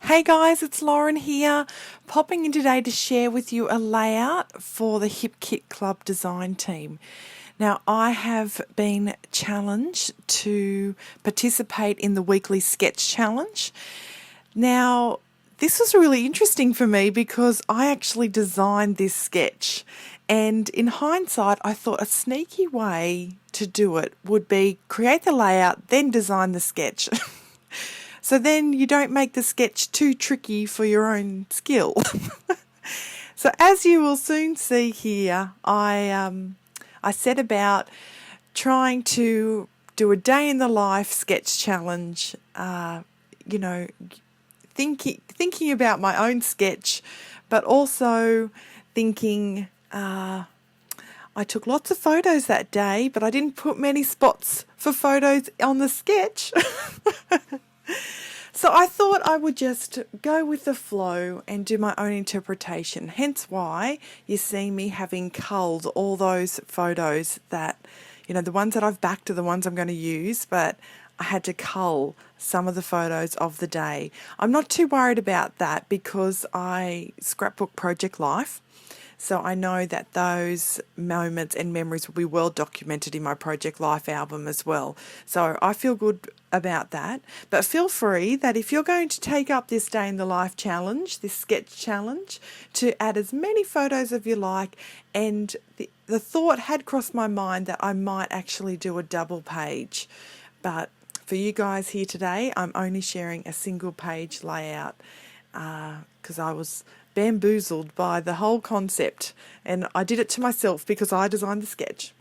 Hey guys, it's Lauren here, popping in today to share with you a layout for the Hip Kit Club design team. Now, I have been challenged to participate in the weekly sketch challenge. Now, this was really interesting for me because I actually designed this sketch, and in hindsight, I thought a sneaky way to do it would be create the layout, then design the sketch. So then you don't make the sketch too tricky for your own skill. So as you will soon see here, I set about trying to do a day in the life sketch challenge. You know, thinking about my own sketch, but also thinking. I took lots of photos that day, but I didn't put many spots for photos on the sketch. So I thought I would just go with the flow and do my own interpretation, hence why you see me having culled all those photos that, the ones that I've backed are the ones I'm going to use, but I had to cull some of the photos of the day. I'm not too worried about that because I scrapbook Project Life. So I know that those moments and memories will be well documented in my Project Life album as well. So I feel good about that. But feel free that if you're going to take up this Day in the Life challenge, this sketch challenge, to add as many photos as you like. And the thought had crossed my mind that I might actually do a double page. But for you guys here today, I'm only sharing a single page layout because I was bamboozled by the whole concept, and I did it to myself because I designed the sketch.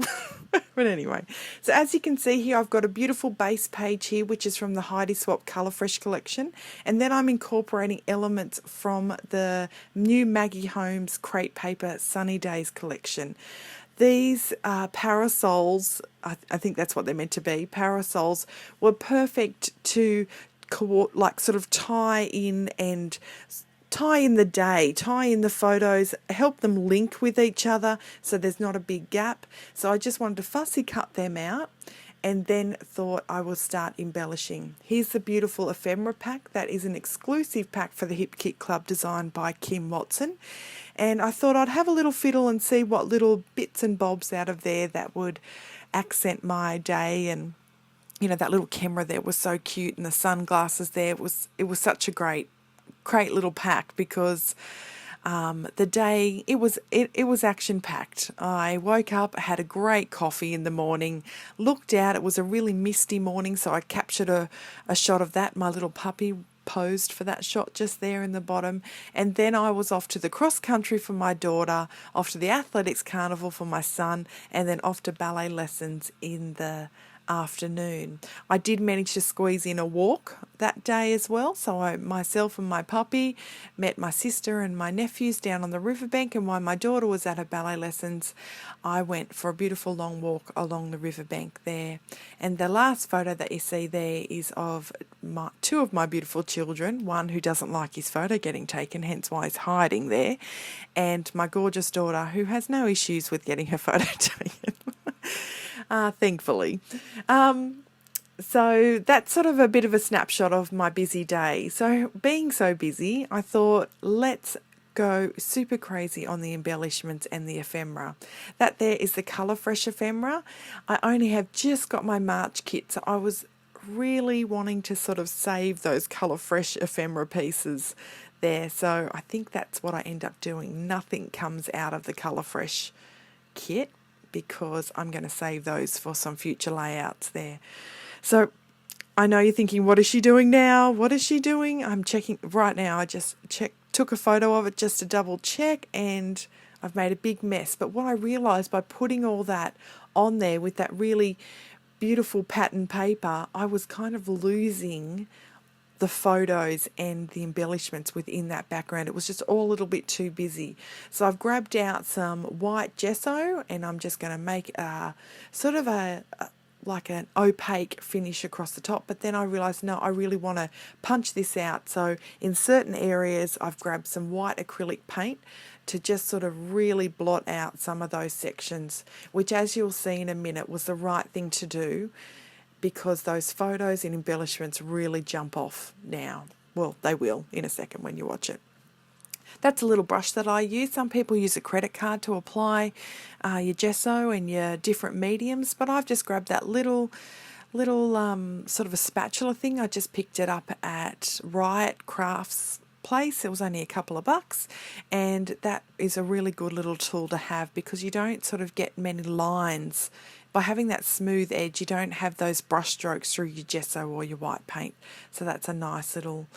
But anyway, so as you can see here, I've got a beautiful base page here, which is from the Heidi Swap Colour Fresh collection, and then I'm incorporating elements from the new Maggie Holmes Crate Paper Sunny Days collection. These parasols, I think that's what they're meant to be, parasols, were perfect to sort of tie in the day, tie in the photos, help them link with each other so there's not a big gap. So I just wanted to fussy cut them out and then thought I will start embellishing. Here's the beautiful ephemera pack. That is an exclusive pack for the Hip Kit Club designed by Kim Watson. And I thought I'd have a little fiddle and see what little bits and bobs out of there that would accent my day. And that little camera there was so cute, and the sunglasses there, it was such a great little pack because the day it was action packed. I woke up, had a great coffee in the morning, looked out, it was a really misty morning, so I captured a shot of that. My little puppy posed for that shot just there in the bottom, and then I was off to the cross country for my daughter, off to the athletics carnival for my son, and then off to ballet lessons in the afternoon. I did manage to squeeze in a walk that day as well, so myself and my puppy met my sister and my nephews down on the riverbank, and while my daughter was at her ballet lessons, I went for a beautiful long walk along the riverbank there. And the last photo that you see there is of two of my beautiful children, one who doesn't like his photo getting taken, hence why he's hiding there, and my gorgeous daughter who has no issues with getting her photo taken. Thankfully. So that's sort of a bit of a snapshot of my busy day. So being so busy, I thought let's go super crazy on the embellishments and the ephemera. That there is the Colour Fresh ephemera. I only have just got my March kit, so I was really wanting to sort of save those Colour Fresh ephemera pieces there. So I think that's what I end up doing. Nothing comes out of the Colour Fresh kit, because I'm going to save those for some future layouts there. So I know you're thinking, what is she doing now? What is she doing? I'm checking right now. I just took a photo of it just to double check, and I've made a big mess. But what I realised by putting all that on there with that really beautiful pattern paper, I was kind of losing the photos and the embellishments within that background. It was just all a little bit too busy. So I've grabbed out some white gesso, and I'm just going to make sort of like an opaque finish across the top. But then I realised, no, I really want to punch this out. So in certain areas, I've grabbed some white acrylic paint to just sort of really blot out some of those sections, which, as you'll see in a minute, was the right thing to do, because those photos and embellishments really jump off now. Well, they will in a second when you watch it. That's a little brush that I use. Some people use a credit card to apply your gesso and your different mediums, but I've just grabbed that little sort of a spatula thing. I just picked it up at Riot Crafts place. It was only a couple of bucks, and that is a really good little tool to have because you don't sort of get many lines. By having that smooth edge, you don't have those brush strokes through your gesso or your white paint. So that's a nice little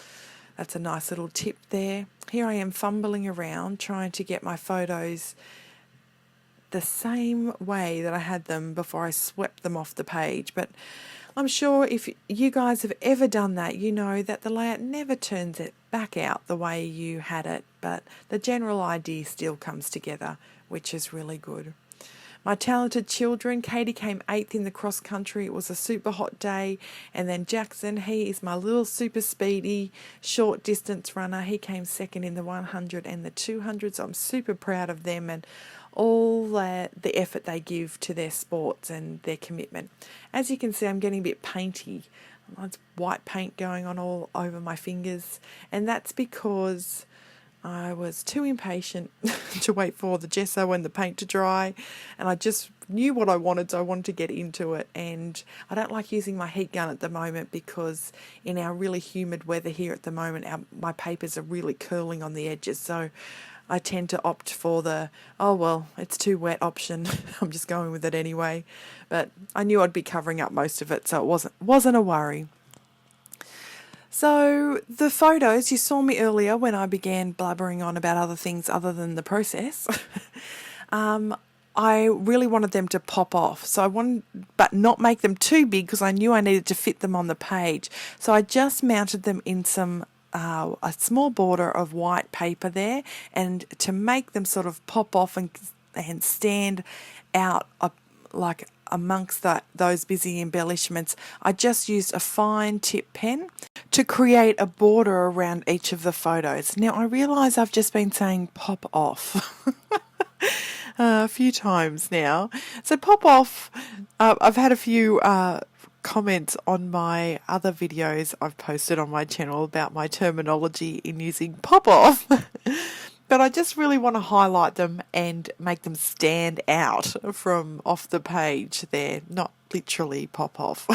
tip there. Here I am fumbling around trying to get my photos the same way that I had them before I swept them off the page. But I'm sure if you guys have ever done that, you know that the layout never turns it back out the way you had it, but the general idea still comes together, which is really good. My talented children, Katie came 8th in the cross country. It was a super hot day. And then Jackson, he is my little super speedy short distance runner. He came 2nd in the 100 and the 200. So I'm super proud of them and all the effort they give to their sports and their commitment. As you can see, I'm getting a bit painty. There's white paint going on all over my fingers. And that's because I was too impatient to wait for the gesso and the paint to dry, and I just knew what I wanted, so I wanted to get into it. And I don't like using my heat gun at the moment because in our really humid weather here at the moment, my papers are really curling on the edges, so I tend to opt for the, oh well, it's too wet option. I'm just going with it anyway. But I knew I'd be covering up most of it, so it wasn't a worry. So the photos, you saw me earlier when I began blabbering on about other things other than the process. I really wanted them to pop off. So I wanted, but not make them too big because I knew I needed to fit them on the page. So I just mounted them in a small border of white paper there, and to make them sort of pop off and stand out like amongst those busy embellishments, I just used a fine tip pen to create a border around each of the photos. Now I realise I've just been saying pop off a few times now. So pop off, I've had a few comments on my other videos I've posted on my channel about my terminology in using pop off. But I just really want to highlight them and make them stand out from off the page there, not literally pop off.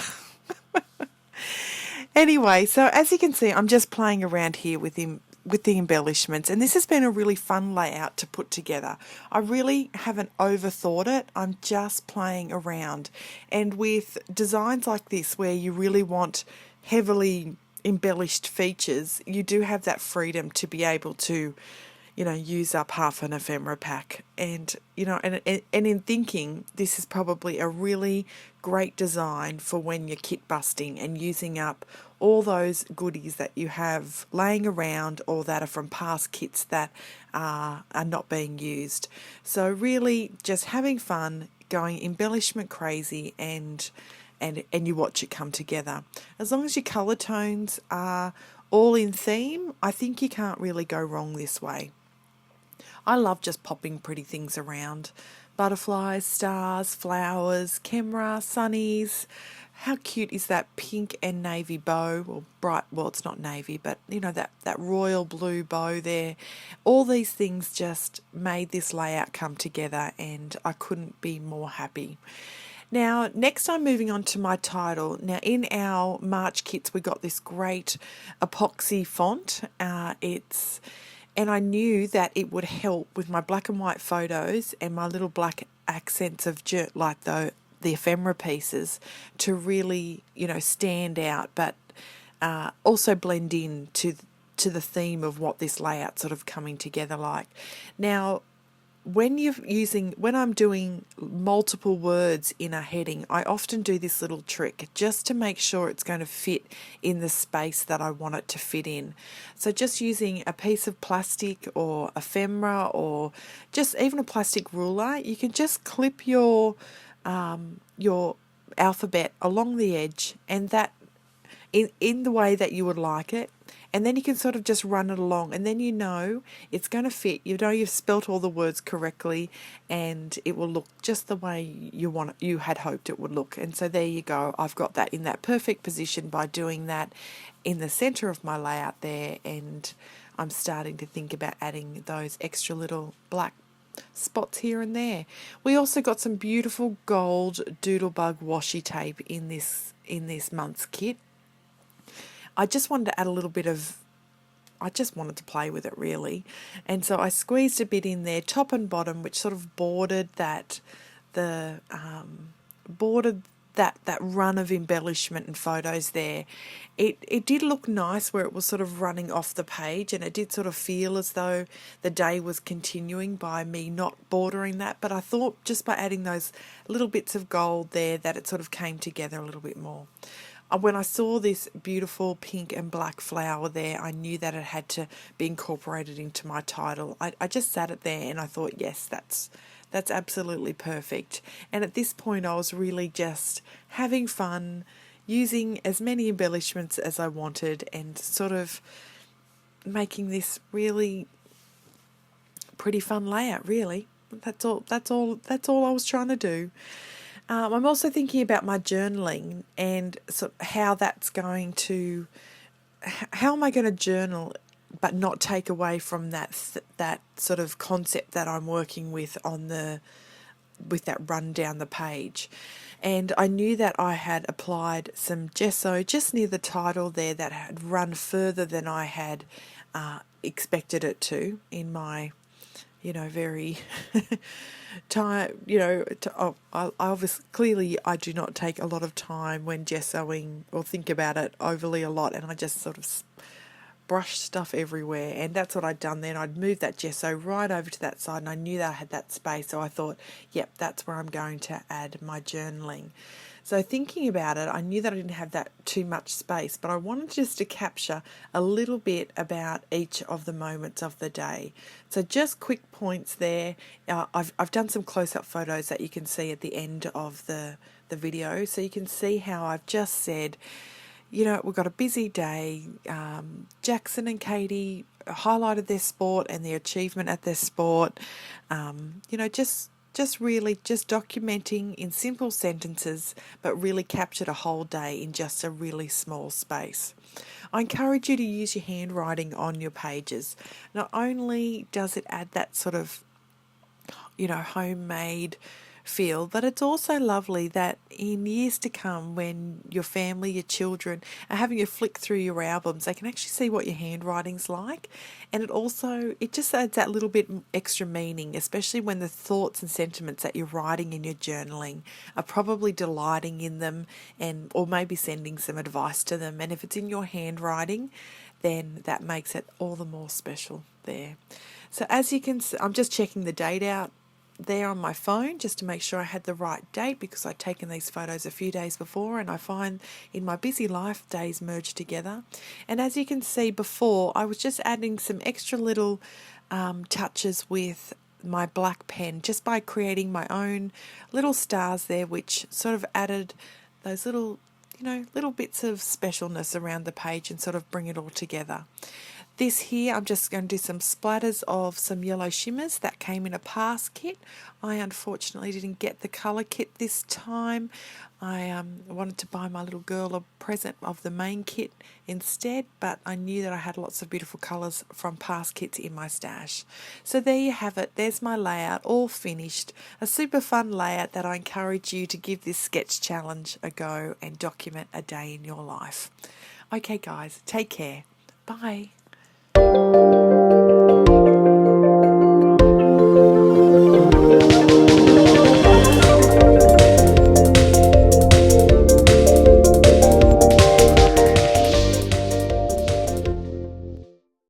Anyway, so as you can see, I'm just playing around here with the embellishments, and this has been a really fun layout to put together. I really haven't overthought it. I'm just playing around. And with designs like this where you really want heavily embellished features, you do have that freedom to be able to use up half an ephemera pack. And, and in thinking, this is probably a really great design for when you're kit busting and using up all those goodies that you have laying around or that are from past kits that are not being used. So really just having fun, going embellishment crazy, and you watch it come together. As long as your colour tones are all in theme, I think you can't really go wrong this way. I love just popping pretty things around. Butterflies, stars, flowers, camera, sunnies. How cute is that pink and navy bow? Or bright, well, it's not navy, but that royal blue bow there. All these things just made this layout come together, and I couldn't be more happy. Now, next I'm moving on to my title. Now, in our March kits, we got this great epoxy font. And I knew that it would help with my black and white photos and my little black accents of like the ephemera pieces to really, stand out, but also blend in to the theme of what this layout sort of coming together like. Now, when I'm doing multiple words in a heading, I often do this little trick just to make sure it's going to fit in the space that I want it to fit in. So just using a piece of plastic or ephemera or just even a plastic ruler, you can just clip your alphabet along the edge, and that in the way that you would like it. And then you can sort of just run it along, and then you know it's going to fit. You know you've spelt all the words correctly, and it will look just the way you had hoped it would look. And so there you go. I've got that in that perfect position by doing that in the center of my layout there, and I'm starting to think about adding those extra little black spots here and there. We also got some beautiful gold doodlebug washi tape in this month's kit. I just wanted to add a little bit of, I just wanted to play with it really. And so I squeezed a bit in there, top and bottom, which sort of bordered that run of embellishment and photos there. It did look nice where it was sort of running off the page, and it did sort of feel as though the day was continuing by me not bordering that. But I thought just by adding those little bits of gold there that it sort of came together a little bit more. When I saw this beautiful pink and black flower there, I knew that it had to be incorporated into my title. I just sat it there and I thought, yes, that's absolutely perfect. And at this point, I was really just having fun, using as many embellishments as I wanted, and sort of making this really pretty fun layout, really. That's all I was trying to do. I'm also thinking about my journaling and sort of how am I going to journal but not take away from that sort of concept that I'm working with with that run down the page. And I knew that I had applied some gesso just near the title there that had run further than I had expected it to in my very time, I obviously, clearly I do not take a lot of time when gessoing or think about it overly a lot, and I just sort of brush stuff everywhere, and that's what I'd done then. I'd moved that gesso right over to that side, and I knew that I had that space, so I thought, yep, that's where I'm going to add my journaling. So thinking about it, I knew that I didn't have that too much space, but I wanted just to capture a little bit about each of the moments of the day. So just quick points there. I've done some close-up photos that you can see at the end of the video, so you can see how I've just said, we've got a busy day. Jackson and Katie highlighted their sport and their achievement at their sport. Just really documenting in simple sentences, but really captured a whole day in just a really small space. I encourage you to use your handwriting on your pages. Not only does it add that sort of, homemade feel, but it's also lovely that in years to come, when your family, your children are having a flick through your albums, they can actually see what your handwriting's like. And it just adds that little bit extra meaning, especially when the thoughts and sentiments that you're writing in your journaling are probably delighting in them, or maybe sending some advice to them. And if it's in your handwriting, then that makes it all the more special there. So as you can see, I'm just checking the date out there on my phone just to make sure I had the right date, because I'd taken these photos a few days before, and I find in my busy life days merge together. And as you can see before, I was just adding some extra little touches with my black pen just by creating my own little stars there, which sort of added those little bits of specialness around the page and sort of bring it all together. This here, I'm just going to do some splatters of some yellow shimmers that came in a past kit. I unfortunately didn't get the colour kit this time. I wanted to buy my little girl a present of the main kit instead, but I knew that I had lots of beautiful colours from past kits in my stash. So there you have it. There's my layout, all finished. A super fun layout that I encourage you to give this sketch challenge a go and document a day in your life. Okay guys, take care. Bye.